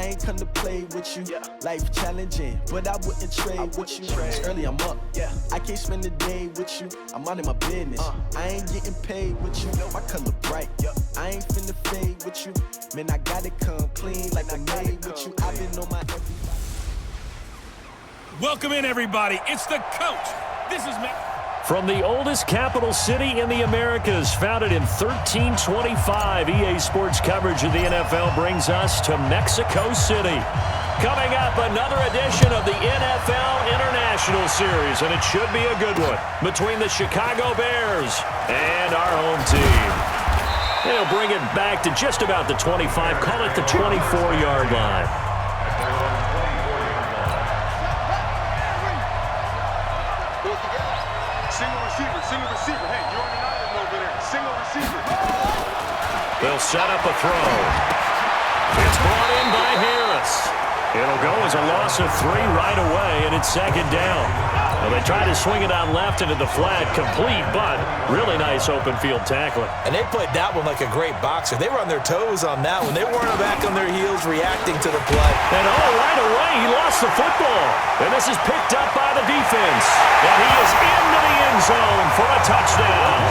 I ain't come to play with you. Life challenging, but I wouldn't trade with you. It's early, I'm up. I can't spend the day with you. I'm out of my business. I ain't getting paid with you. My color bright. I ain't finna fade with you. Man, I gotta come clean like I made with you. I've been on my every. Welcome in, everybody. It's the coach. This is Matt. From the oldest capital city in the Americas, founded in 1325, EA Sports coverage of the NFL brings us to Mexico City. Coming up, another edition of the NFL International Series, and it should be a good one, between the Chicago Bears and our home team. They'll bring it back to just about the 25, call it the 24-yard line. Single receiver. Hey, you're on an island over there. Single receiver. They'll set up a throw. It's brought in by Harris. It'll go as a loss of 3 right away, and it's second down. Well, they try to swing it out left into the flat, complete, but really nice open field tackling. And they played that one like a great boxer. They were on their toes on that one. They weren't back on their heels reacting to the play. And right away, he lost the football. And this is picked up by the defense. And he is into the end zone for a touchdown.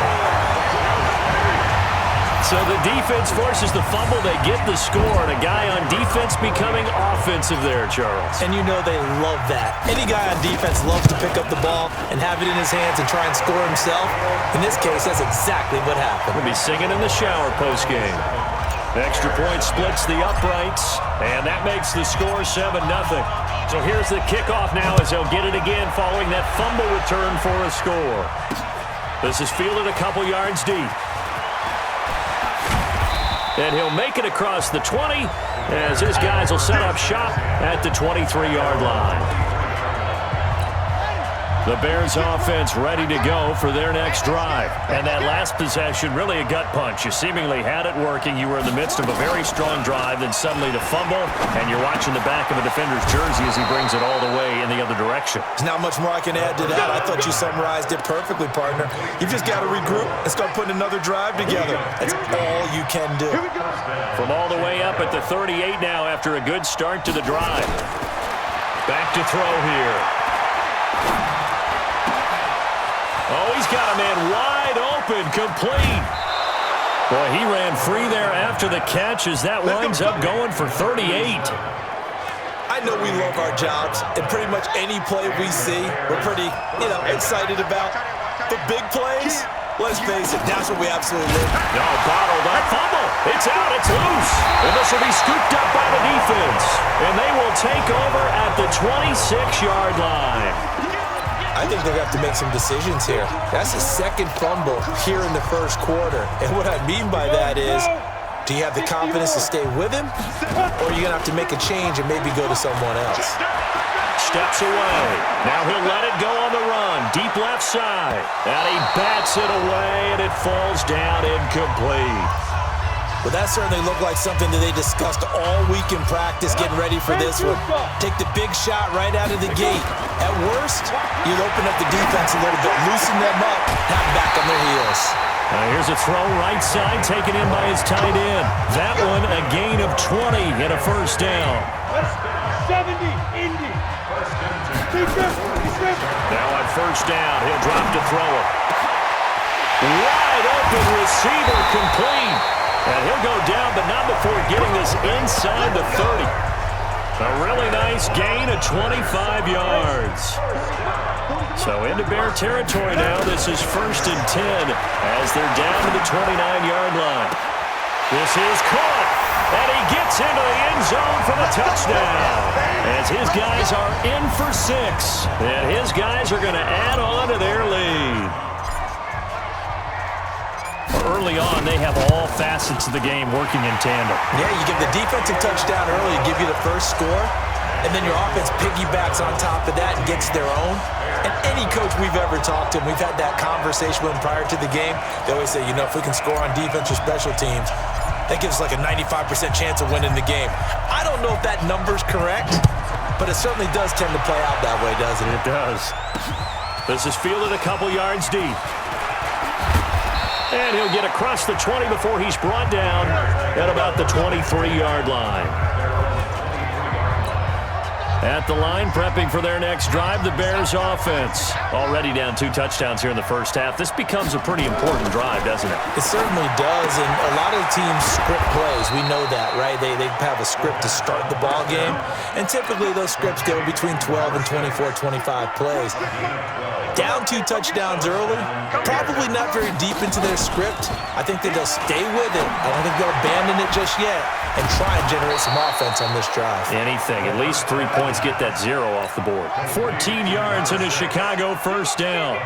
So the defense forces the fumble. They get the score, and a guy on defense becoming offensive there, Charles. And you know they love that. Any guy on defense loves to pick up the ball and have it in his hands and try and score himself. In this case, that's exactly what happened. We'll be singing in the shower post-game. Extra point splits the uprights, and that makes the score 7-0. So here's the kickoff now as they'll get it again following that fumble return for a score. This is fielded a couple yards deep. And he'll make it across the 20 as his guys will set up shop at the 23-yard line. The Bears offense ready to go for their next drive. And that last possession, really a gut punch. You seemingly had it working. You were in the midst of a very strong drive, then suddenly the fumble, and you're watching the back of a defender's jersey as he brings it all the way in the other direction. There's not much more I can add to that. I thought you summarized it perfectly, partner. You've just got to regroup and start putting another drive together. That's all you can do. From all the way up at the 38 now after a good start to the drive. Back to throw here. Oh, he's got a man wide open, complete. Boy, he ran free there after the catch as that winds up going for 38. I know we love our jobs, and pretty much any play we see, we're pretty, excited about. The big plays, let's face it, that's what we absolutely live. No, bottled up fumble. It's out, it's loose. And this will be scooped up by the defense. And they will take over at the 26-yard line. I think they're going to have to make some decisions here. That's the second fumble here in the first quarter. And what I mean by that is, do you have the confidence to stay with him? Or are you going to have to make a change and maybe go to someone else? Steps away. Now he'll let it go on the run. Deep left side. And he bats it away, and it falls down incomplete. Well, that certainly looked like something that they discussed all week in practice, getting ready for this one. Take the big shot right out of the gate. At worst, you'd open up the defense a little bit, loosen them up, have them back on their heels. Now here's a throw right side, taken in by his tight end. That one, a gain of 20 and a first down. 70, Indy. Now on first down, he'll drop to throw it. Wide open receiver, complete. And he'll go down, but not before getting this inside the 30. A really nice gain of 25 yards. So into Bear territory now. This is 1st and 10 as they're down to the 29-yard line. This is caught, and he gets into the end zone for the touchdown. As his guys are in for 6, and his guys are going to add on to their lead. Early on, they have all facets of the game working in tandem. Yeah, you give the defensive touchdown early, give you the first score, and then your offense piggybacks on top of that and gets their own. And any coach we've ever talked to, and we've had that conversation with them prior to the game, they always say, if we can score on defense or special teams, that gives us like a 95% chance of winning the game. I don't know if that number's correct, but it certainly does tend to play out that way, doesn't it? It does. This is fielded a couple yards deep. And he'll get across the 20 before he's brought down at about the 23-yard line. at the line, prepping for their next drive. The Bears offense already down 2 touchdowns here in the first half. This becomes a pretty important drive, doesn't it? It certainly does, and a lot of the teams script plays. We know that, right? They have a script to start the ball game, and typically those scripts go between 12 and 24, 25 plays. Down 2 touchdowns early, probably not very deep into their script. I think that they'll stay with it. I don't think they'll abandon it just yet and try and generate some offense on this drive. Anything. At least 3 points, get that 0 off the board. 14 yards and a Chicago first down.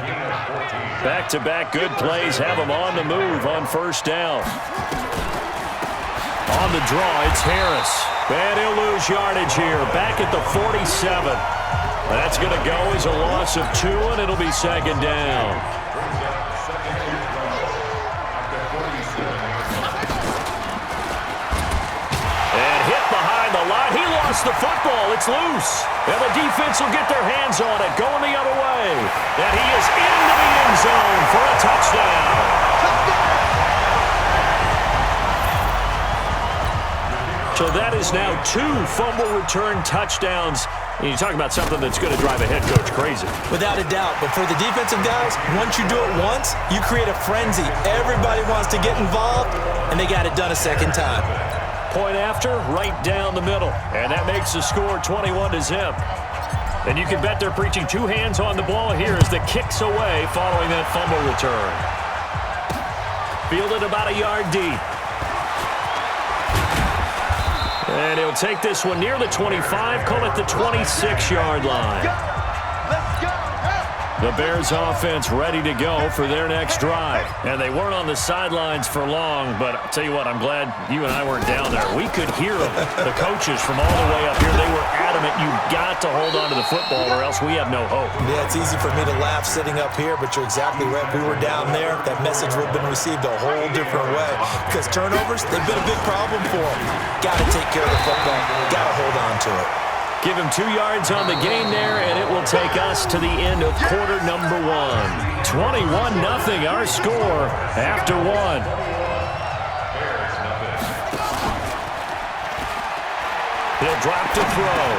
Back-to-back good plays have them on the move on first down. On the draw, it's Harris. And he'll lose yardage here. Back at the 47. That's going to go as a loss of 2, and it'll be second down. And hit behind the line. He lost the football. It's loose. And the defense will get their hands on it, going the other way. And he is into the end zone for a touchdown. So that is now 2 fumble return touchdowns. And you talk about something that's going to drive a head coach crazy. Without a doubt. But for the defensive guys, once you do it once, you create a frenzy. Everybody wants to get involved, and they got it done a second time. Point after, right down the middle. And that makes the score 21-0. And you can bet they're preaching 2 hands on the ball here as the kick's away following that fumble return. Fielded about a yard deep. And he'll take this one near the 25, call it the 26-yard line. The Bears offense ready to go for their next drive. And they weren't on the sidelines for long, but I'll tell you what, I'm glad you and I weren't down there. We could hear them. The coaches from all the way up here, they were adamant, you've got to hold on to the football or else we have no hope. Yeah, it's easy for me to laugh sitting up here, but you're exactly right. If we were down there, that message would have been received a whole different way. Because turnovers, they've been a big problem for them. Got to take care of the football. Got to hold on to it. Give him 2 yards on the gain there, and it will take us to the end of quarter number 1. 21-0, our score after 1. He'll drop to throw.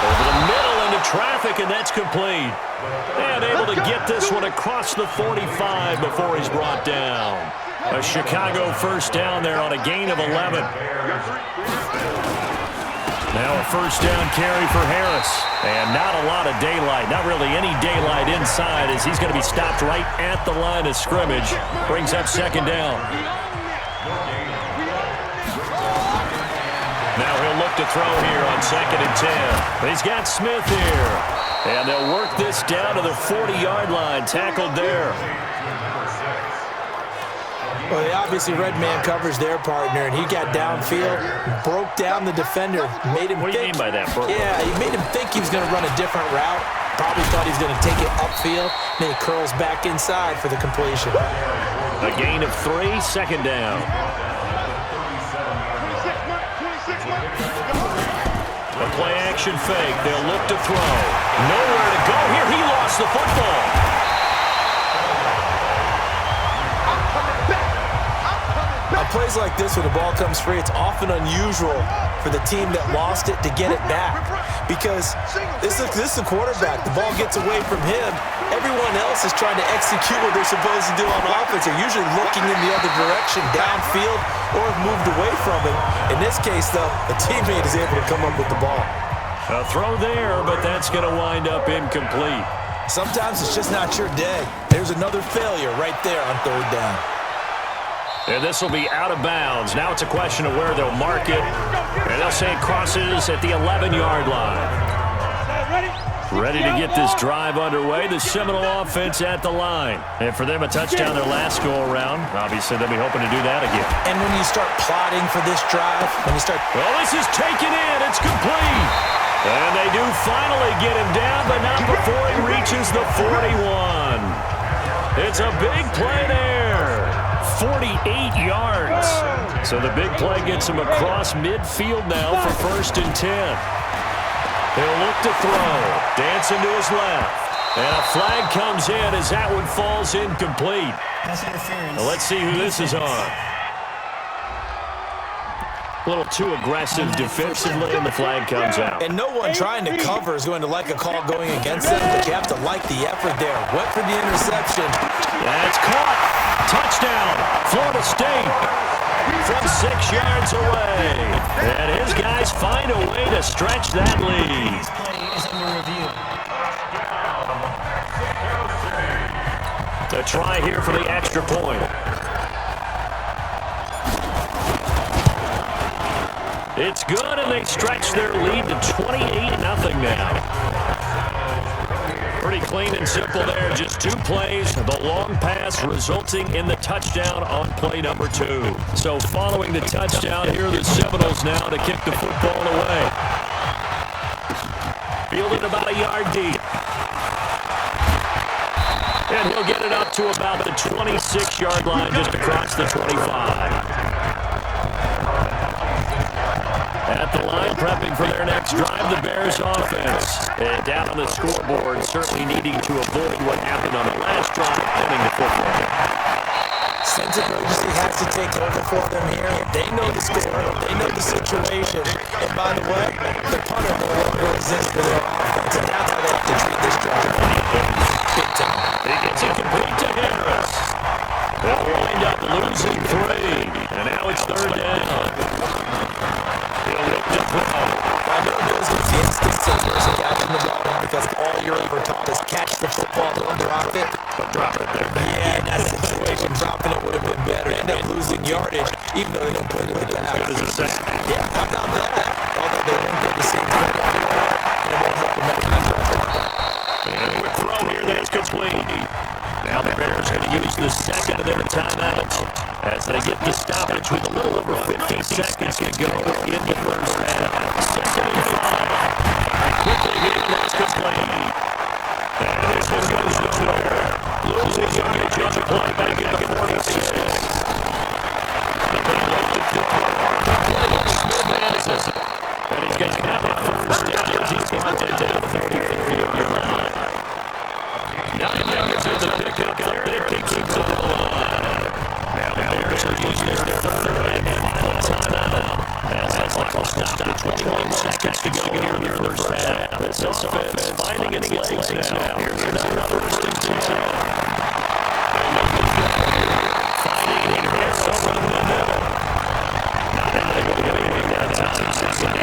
Over the middle into traffic, and that's complete. And able to get this one across the 45 before he's brought down. A Chicago first down there on a gain of 11. Now a first down carry for Harris. And not a lot of daylight. Not really any daylight inside as he's going to be stopped right at the line of scrimmage. Brings up second down. Now he'll look to throw here on 2nd and 10. He's got Smith here. And they'll work this down to the 40-yard line. Tackled there. Well, they obviously read man coverage their partner, and he got downfield, broke down the defender, made him What do you mean by that, bro? Yeah, he made him think he was going to run a different route. Probably thought he was going to take it upfield. Then he curls back inside for the completion. A gain of 3, second down. A play-action fake. They'll look to throw. Nowhere to go here. He lost the football. Plays like this, when the ball comes free, it's often unusual for the team that lost it to get it back. Because this is the quarterback. The ball gets away from him. Everyone else is trying to execute what they're supposed to do on offense. They're usually looking in the other direction, downfield, or have moved away from it. In this case, though, a teammate is able to come up with the ball. A throw there, but that's going to wind up incomplete. Sometimes it's just not your day. There's another failure right there on 3rd down. And this will be out of bounds. Now it's a question of where they'll mark it. And they'll say it crosses at the 11-yard line. Ready to get this drive underway. The Seminole offense at the line. And for them, a touchdown their last go-around. Obviously, they'll be hoping to do that again. And when you start plotting for this drive, Well, this is taken in. It's complete. And they do finally get him down, but not before he reaches the 41. It's a big play there. 48 yards. So the big play gets him across midfield now for 1st and 10. He'll look to throw. Dancing to his left. And a flag comes in as that one falls incomplete. Pass interference. Well, let's see who this is on. A little too aggressive defensively, and the flag comes out. And no one trying to cover is going to like a call going against them, but you have to like the effort there. Went for the interception. That's caught. Touchdown, Florida State. From 6 yards away. And his guys find a way to stretch that lead. This play is under review. A try here for the extra point. It's good, and they stretch their lead to 28-0 now. Pretty clean and simple there. Just 2 plays. The long pass resulting in the touchdown on play number 2. So following the touchdown, here are the Seminoles now to kick the football away. Fielded about a yard deep. And he'll get it up to about the 26-yard line, just across the 25. At the line, prepping for their next drive, the Bears offense. And down on the scoreboard, certainly needing to avoid what happened on the last drive, punting the football. Sense of urgency has to take over for them here. They know the score. They know the situation. And by the way, the punter no longer exists for their offense. And that's how they have to treat this drive. Big time. He gets it complete to Harris. They'll wind up losing 3. And now it's 3rd down. He'll look to throw. I know there's going to be instances where it's catching the ball because all you're ever taught is catch the football, don't drop it. But drop it there. Yeah, in that situation, dropping it would have been better. End up losing yardage, even though they don't put it in the back. Good as a sack. Yeah, I'm not bad. Although they won't get the same thing everywhere, and it won't help them every time. And a quick throw here, that's complete. Now the Bears going to use the second of their timeouts as they get the stoppage with a little over 50 seconds to go in the first half. 2nd and 5. Quickly here, that's complete. And this one goes nowhere. Losing yardage on the play back at the 46. The big look to Smith. And he's going to have a first down as he's going to take the 34-yard line. 9 yards in the pickup there. They keep it alive. Now the Bears are using their 3rd and final timeout. As the clock will stop to 21 seconds to go here in the first half. This offense finding its legs now. Here's another 1st and 10. Finding Harris over the middle. Not able to get anything that time. 6 now.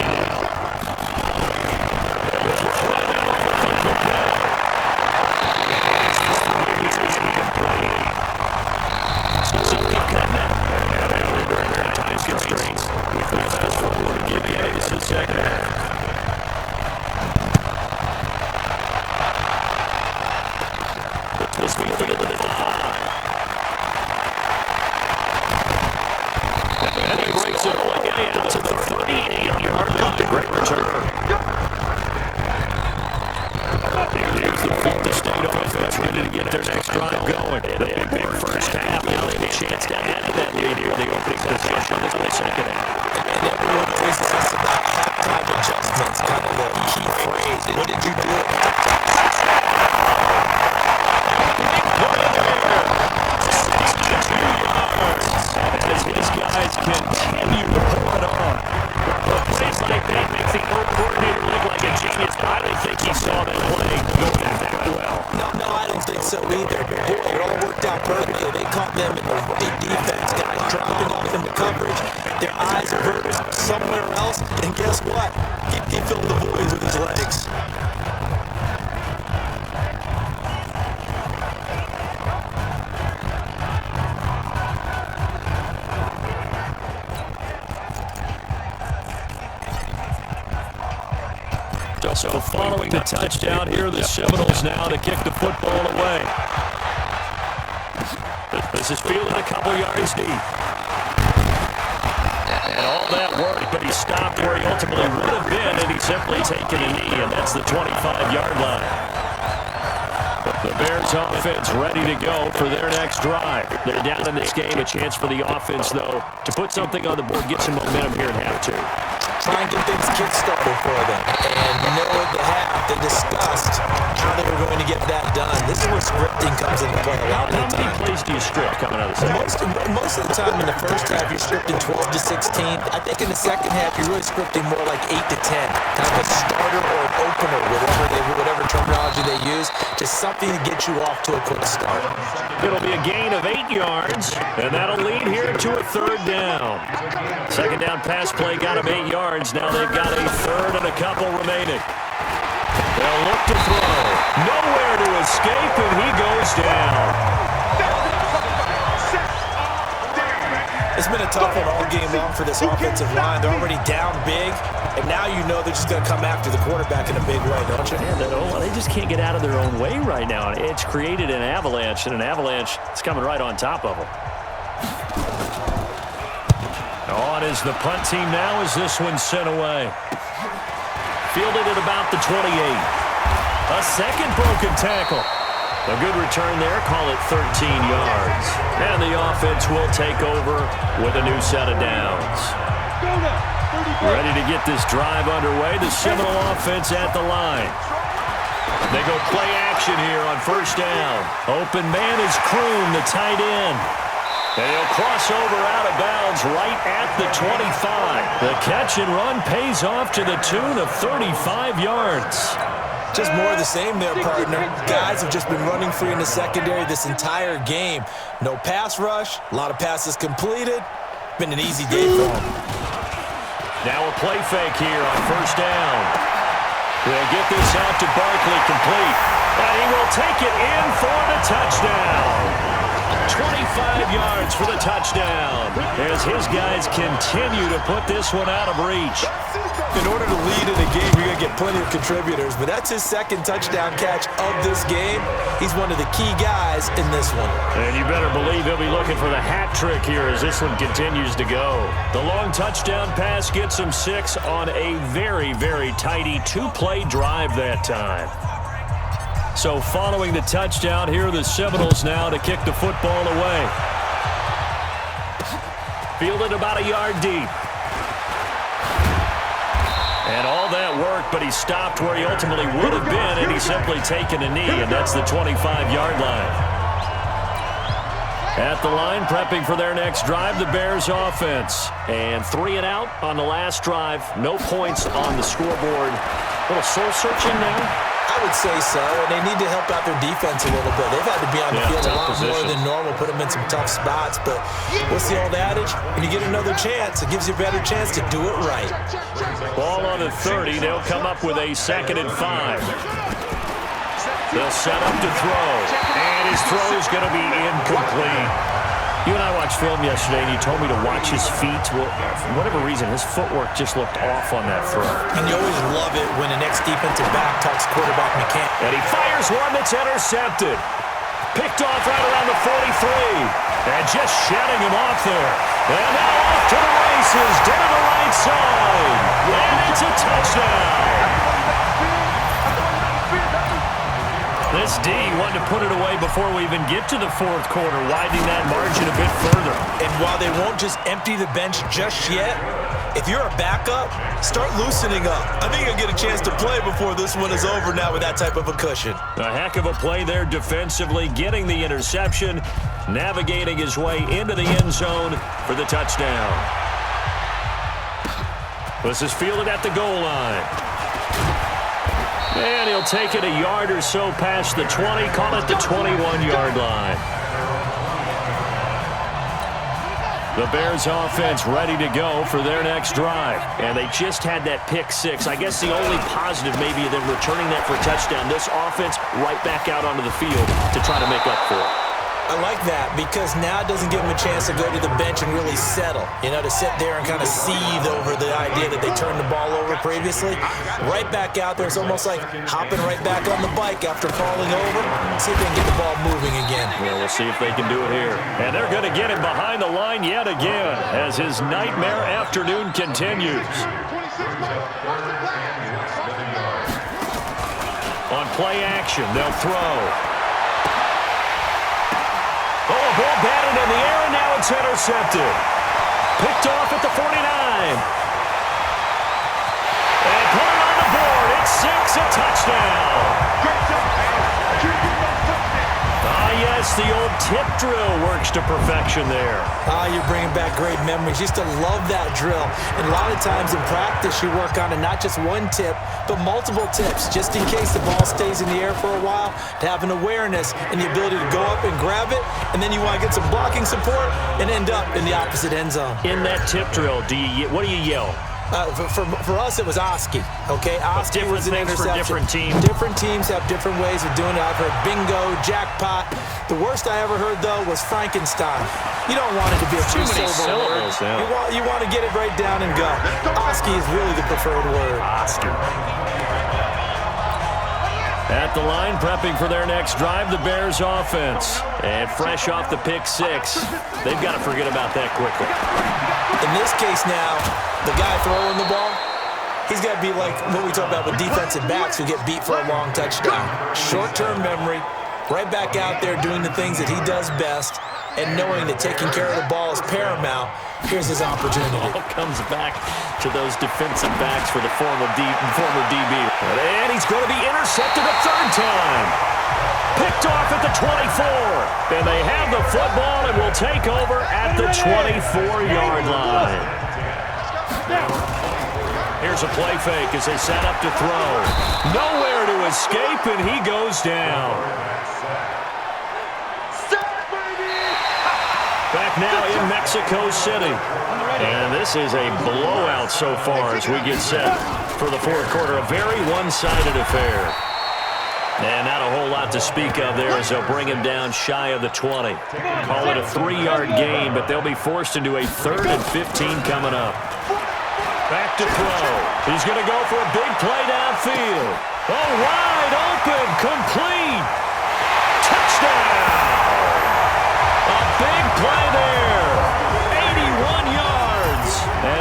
So following the touchdown, here are the Seminoles now to kick the football away. This is fielded a couple yards deep. And all that work, but he stopped where he ultimately would have been, and he's simply taken a knee, and that's the 25-yard line. The Bears offense ready to go for their next drive. They're down in this game. A chance for the offense, though, to put something on the board, get some momentum here at half 2. Try and get things kick-started for them. And you know what they have. They discussed how they were going to get get that done. This is where scripting comes into play a lot of the time. How many plays do you script coming out of the second? Most of the time in the first half, you're scripting 12 to 16. I think in the second half, you're really scripting more like 8 to 10. Kind of a starter or an opener, whatever terminology they use. Just something to get you off to a quick start. It'll be a gain of 8 yards, and that'll lead here to a third down. Second down pass play got him 8 yards. Now they've got a third and a couple remaining. They'll look to throw. Nowhere to escape, and he goes down. It's been a tough one all game long for this offensive line. They're already down big, and now you know they're just going to come after the quarterback in a big way, don't you? Yeah, they just can't get out of their own way right now. It's created an avalanche, and an avalanche is coming right on top of them. On is the punt team now as this one's sent away. Fielded at about the 28. A second broken tackle. A good return there. Call it 13 yards. And the offense will take over with a new set of downs. Ready to get this drive underway. The Seminole offense at the line. They go play action here on first down. Open man is Kroon, the tight end. And he'll cross over out of bounds right at the 25. The catch and run pays off to the tune of 35 yards. Just more of the same there, partner. Guys have just been running free in the secondary this entire game. No pass rush, a lot of passes completed. Been an easy day for them. Now a play fake here on first down. They'll get this out to Barkley complete. And he will take it in for the touchdown. 25 yards for the touchdown as his guys continue to put this one out of reach. In order to lead in a game, you're going to get plenty of contributors, but that's his second touchdown catch of this game. He's one of the key guys in this one. And you better believe he'll be looking for the hat trick here as this one continues to go. The long touchdown pass gets him 6 on a very, very tidy 2-play drive that time. So following the touchdown, here are the Seminoles now to kick the football away. Fielded about a yard deep. And all that work, but he stopped where he ultimately would have been, and he's simply taken a knee, and that's the 25-yard line. At the line, prepping for their next drive, the Bears offense. And 3 and out on the last drive. No points on the scoreboard. A little soul-searching now. I would say so, and they need to help out their defense a little bit. They've had to be on the field a lot more than normal, put them in some tough spots. But what's the old adage? When you get another chance, it gives you a better chance to do it right. Ball on the 30. They'll come up with a 2nd and 5. They'll set up to throw, and his throw is going to be incomplete. You and I watched film yesterday, and you told me to watch his feet. Well, for whatever reason, his footwork just looked off on that throw. And you always love it when the next defensive back talks quarterback mechanic. And he fires one that's intercepted. Picked off right around the 43. And just shedding him off there. And now off to the races, down the right side. And it's a touchdown. This D wanted to put it away before we even get to the fourth quarter, widening that margin a bit further. And while they won't just empty the bench just yet, if you're a backup, start loosening up. I think you'll get a chance to play before this one is over now with that type of a cushion. A heck of a play there defensively, getting the interception, navigating his way into the end zone for the touchdown. This is fielded at the goal line. And he'll take it a yard or so past the 20, call it the 21-yard line. The Bears offense ready to go for their next drive. And they just had that pick 6. I guess the only positive maybe of them returning that for a touchdown. This offense right back out onto the field to try to make up for it. I like that because now it doesn't give them a chance to go to the bench and really settle. You know, to sit there and kind of seethe over the idea that they turned the ball over previously. Right back out there. It's almost like hopping right back on the bike after falling over. See if they can get the ball moving again. Yeah, we'll see if they can do it here. And they're going to get him behind the line yet again as his nightmare afternoon continues. On play action, they'll throw. Oh, ball batted in the air, and now it's intercepted. Picked off at the 49. And put it on the board. It's 6, a touchdown. Yes, the old tip drill works to perfection there. You're bringing back great memories. Used to love that drill. And a lot of times in practice, you work on it, not just one tip, but multiple tips, just in case the ball stays in the air for a while, to have an awareness and the ability to go up and grab it, and then you want to get some blocking support and end up in the opposite end zone. In that tip drill, what do you yell? For us, it was Oski, okay? Oski was an interception. For different teams. Different teams have different ways of doing it. I've heard bingo, jackpot. The worst I ever heard, though, was Frankenstein. You don't want it to be a too many syllable word. syllables. Yeah. You want to get it right down and go. Oski is really the preferred word. Oski. At the line, prepping for their next drive, the Bears offense. And fresh off the pick six, they've got to forget about that quickly. In this case now, the guy throwing the ball, he's got to be like what we talk about with defensive backs who get beat for a long touchdown. Short-term memory, right back out there doing the things that he does best, and knowing that taking care of the ball is paramount. Here's his opportunity. Ball comes back to those defensive backs for the former DB. And he's going to be intercepted a third time. Picked off at the 24. And they have the football and will take over at the 24-yard line. Here's a play fake as they set up to throw. Nowhere to escape, and he goes down. Back now in Mexico City. And this is a blowout so far as we get set for the fourth quarter. A very one-sided affair. And not a whole lot to speak of there as they'll bring him down shy of the 20. Call it a 3-yard gain, but they'll be forced into a 3rd and 15 coming up. Back to throw. He's going to go for a big play downfield. Oh, wide open, complete. Touchdown. A big play there. 81 yards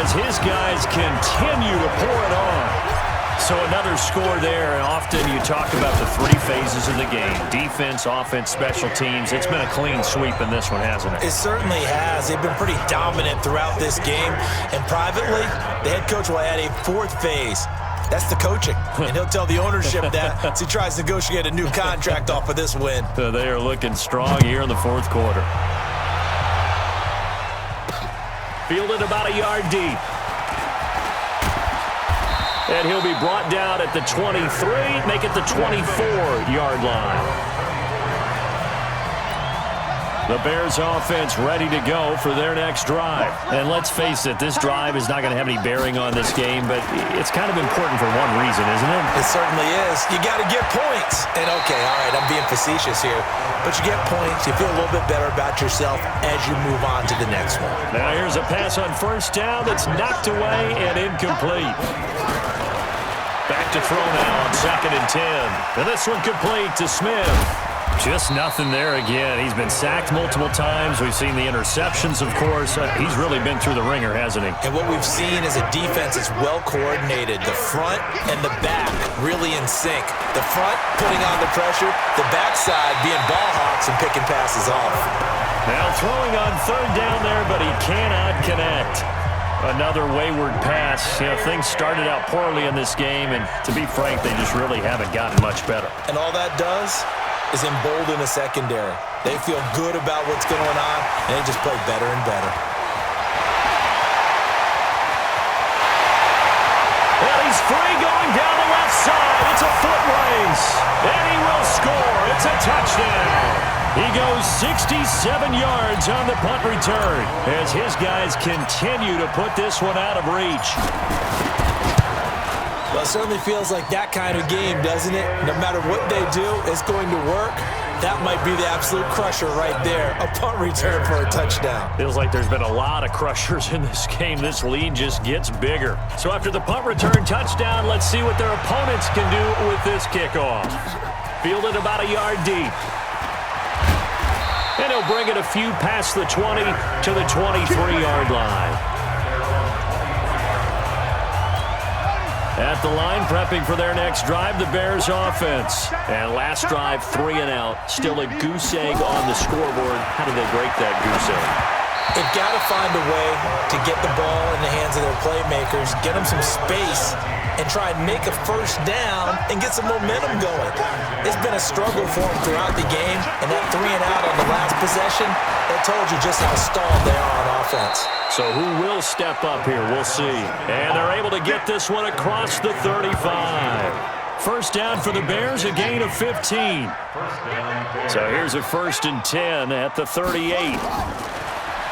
as his guys continue to pour it on. So another score there, and often you talk about the 3 phases of the game. Defense, offense, special teams. It's been a clean sweep in this one, hasn't it? It certainly has. They've been pretty dominant throughout this game. And privately, the head coach will add a 4th phase. That's the coaching. And he'll tell the ownership that as he tries to negotiate a new contract off of this win. So they are looking strong here in the fourth quarter. Fielded about a yard deep. And he'll be brought down at the 23, make it the 24-yard line. The Bears offense ready to go for their next drive. And let's face it, this drive is not going to have any bearing on this game, but it's kind of important for one reason, isn't it? It certainly is. You got to get points. And okay, all right, I'm being facetious here, but you get points, you feel a little bit better about yourself as you move on to the next one. Now here's a pass on first down that's knocked away and incomplete. Back to throw now on 2nd and 10. And this one complete to Smith. Just nothing there again. He's been sacked multiple times. We've seen the interceptions, of course. He's really been through the ringer, hasn't he? And what we've seen is a defense that's well coordinated. The front and the back really in sync. The front putting on the pressure, the backside being ball hawks and picking passes off. Now throwing on 3rd down there, but he cannot connect. Another wayward pass. You know, things started out poorly in this game, and to be frank, they just really haven't gotten much better. And all that does is embolden a secondary. They feel good about what's going on, and they just play better and better. Well, he's free going down the left side. It's a foot race, and he will score. It's a touchdown. He goes 67 yards on the punt return as his guys continue to put this one out of reach. Well, it certainly feels like that kind of game, doesn't it? No matter what they do, it's going to work. That might be the absolute crusher right there, a punt return for a touchdown. Feels like there's been a lot of crushers in this game. This lead just gets bigger. So after the punt return touchdown, let's see what their opponents can do with this kickoff. Fielded about a yard deep. And he'll bring it a few past the 20 to the 23-yard line. At the line, prepping for their next drive, the Bears offense. And last drive, 3 and out. Still a goose egg on the scoreboard. How do they break that goose egg? They've got to find a way to get the ball in the hands of their playmakers, get them some space, and try and make a first down and get some momentum going. It's been a struggle for them throughout the game, and that 3 and out on the last possession, that told you just how stalled they are on offense. So who will step up here? We'll see. And they're able to get this one across the 35. First down for the Bears, a gain of 15. So here's a 1st and 10 at the 38.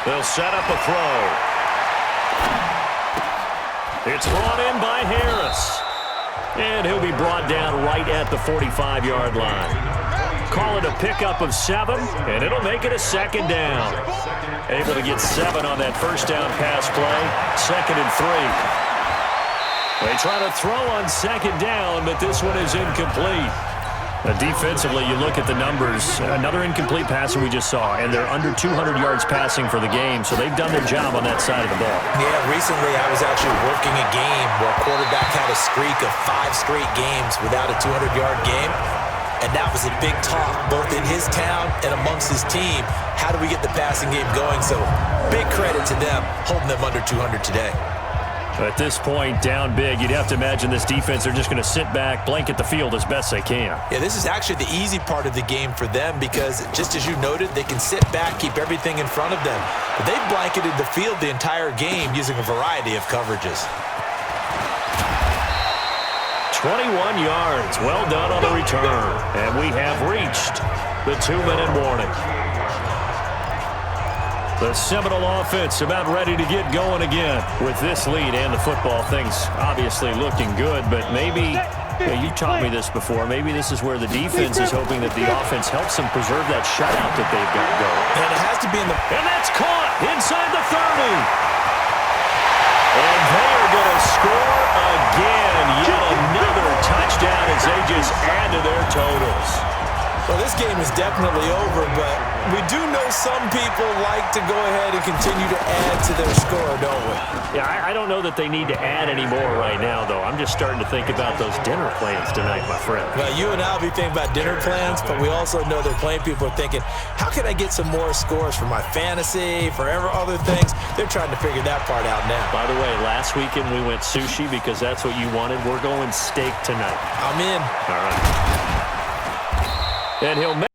They'll set up a throw. It's brought in by Harris. And he'll be brought down right at the 45-yard line. Call it a pickup of 7, and it'll make it a 2nd down. Able to get 7 on that first down pass play. 2nd and 3. They try to throw on 2nd down, but this one is incomplete. Defensively, you look at the numbers. Another incomplete passer we just saw, and they're under 200 yards passing for the game, so they've done their job on that side of the ball. Yeah, recently I was actually working a game where a quarterback had a streak of 5 straight games without a 200-yard game, and that was a big talk both in his town and amongst his team. How do we get the passing game going? So big credit to them holding them under 200 today. At this point, down big, you'd have to imagine this defense, they're just going to sit back, blanket the field as best they can. Yeah, this is actually the easy part of the game for them because, just as you noted, they can sit back, keep everything in front of them. But they've blanketed the field the entire game using a variety of coverages. 21 yards. Well done on the return. And we have reached the 2-minute warning. The Seminole offense about ready to get going again with this lead and the football. Things obviously looking good, but maybe, you taught me this before, maybe this is where the defense is hoping that the offense helps them preserve that shutout that they've got going. And it has to be in the... And that's caught inside the 30. And they're going to score again. Yet another touchdown as they just add to their totals. Well, this game is definitely over, but we do know some people like to go ahead and continue to add to their score, don't we? Yeah, I don't know that they need to add any more right now, though. I'm just starting to think about those dinner plans tonight, my friend. Well, you and I will be thinking about dinner plans, but we also know that plenty of people are thinking, how can I get some more scores for my fantasy, for other things? They're trying to figure that part out now. By the way, last weekend we went sushi because that's what you wanted. We're going steak tonight. I'm in. All right. And he'll make